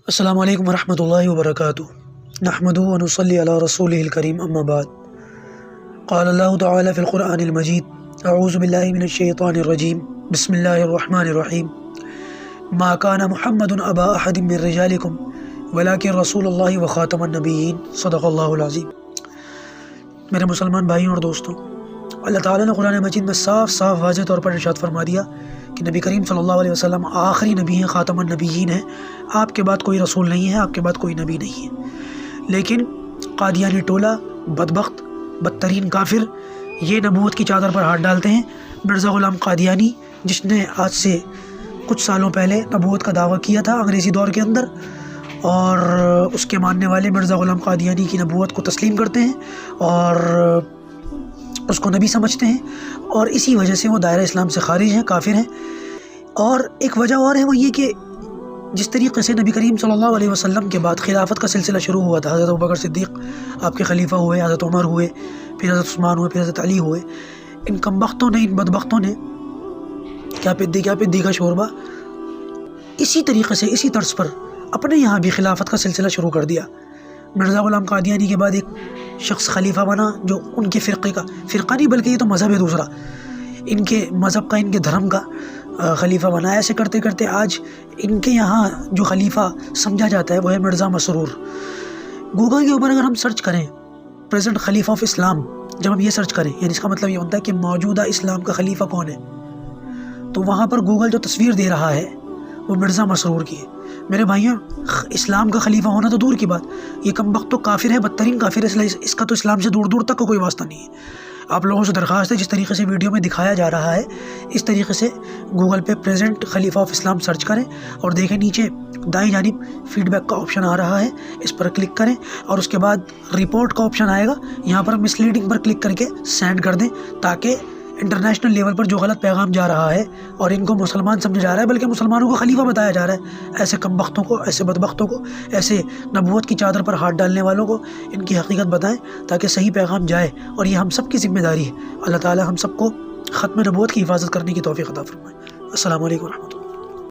السلام علیکم ورحمۃ اللہ وبرکاتہ نحمدہ ونصلی علی رسولہ الکریم اما بعد قال اللہ تعالی فی القرآن المجید اعوذ باللہ من الشیطان الرجیم بسم اللہ الرحمن الرحیم ما کان محمد ابا احد من رجالکم ولکن رسول اللہ وخاتم النبیین صدق اللہ العظیم۔ میرے مسلمان بھائیوں اور دوستوں، اللہ تعالیٰ نے قرآن مجید میں صاف واضح طور پر ارشاد فرما دیا کہ نبی کریم صلی اللہ علیہ وسلم آخری نبی ہیں، خاتم النبیین ہیں، آپ کے بعد کوئی رسول نہیں ہے، آپ کے بعد کوئی نبی نہیں ہے۔ لیکن قادیانی ٹولہ، بدبخت، بدترین کافر یہ نبوت کی چادر پر ہاتھ ڈالتے ہیں۔ مرزا غلام قادیانی، جس نے آج سے کچھ سالوں پہلے نبوت کا دعویٰ کیا تھا انگریزی دور کے اندر، اور اس کے ماننے والے مرزا غلام قادیانی کی نبوت کو تسلیم کرتے ہیں اور اس کو نبی سمجھتے ہیں، اور اسی وجہ سے وہ دائرہ اسلام سے خارج ہیں، کافر ہیں۔ اور ایک وجہ اور ہے، وہ یہ کہ جس طریقے سے نبی کریم صلی اللہ علیہ وسلم کے بعد خلافت کا سلسلہ شروع ہوا تھا، حضرت ابوبکر صدیق آپ کے خلیفہ ہوئے، حضرت عمر ہوئے، پھر حضرت عثمان ہوئے، پھر حضرت علی ہوئے، ان کمبختوں نے، ان بدبختوں نے کیا پدی کا شوربہ اسی طریقے سے، اسی طرز پر اپنے یہاں بھی خلافت کا سلسلہ شروع کر دیا۔ مرزا غلام قادیانی کے بعد ایک شخص خلیفہ بنا جو ان کے فرقہ نہیں بلکہ یہ تو مذہب ہے دوسرا، ان کے مذہب کا، ان کے دھرم کا خلیفہ بنا۔ ایسے کرتے کرتے آج ان کے یہاں جو خلیفہ سمجھا جاتا ہے وہ ہے مرزا مسرور۔ گوگل کے اوپر اگر ہم سرچ کریں پریزنٹ خلیفہ آف اسلام، جب ہم یہ سرچ کریں، یعنی اس کا مطلب یہ ہوتا ہے کہ موجودہ اسلام کا خلیفہ کون ہے، تو وہاں پر گوگل جو تصویر دے رہا ہے وہ مرزا مسرور کی ہے۔ میرے بھائیوں، اسلام کا خلیفہ ہونا تو دور کی بات، یہ کمبخت تو کافر ہے، بدترین کافر ہے، اس کا تو اسلام سے دور تک کا کوئی واسطہ نہیں ہے۔ آپ لوگوں سے درخواست ہے، جس طریقے سے ویڈیو میں دکھایا جا رہا ہے اس طریقے سے گوگل پہ پریزنٹ خلیفہ آف اسلام سرچ کریں اور دیکھیں نیچے دائیں جانب فیڈ بیک کا آپشن آ رہا ہے، اس پر کلک کریں اور اس کے بعد رپورٹ کا آپشن آئے گا، یہاں پر مس لیڈنگ پر کلک کر کے سینڈ کر دیں، تاکہ انٹرنیشنل لیول پر جو غلط پیغام جا رہا ہے اور ان کو مسلمان سمجھا جا رہا ہے بلکہ مسلمانوں کو خلیفہ بتایا جا رہا ہے، ایسے کمبختوں کو، ایسے بدبختوں کو، ایسے نبوت کی چادر پر ہاتھ ڈالنے والوں کو ان کی حقیقت بتائیں تاکہ صحیح پیغام جائے، اور یہ ہم سب کی ذمہ داری ہے۔ اللہ تعالی ہم سب کو ختم نبوت کی حفاظت کرنے کی توفیق عطا فرمائے۔ السلام علیکم ورحمۃ اللہ۔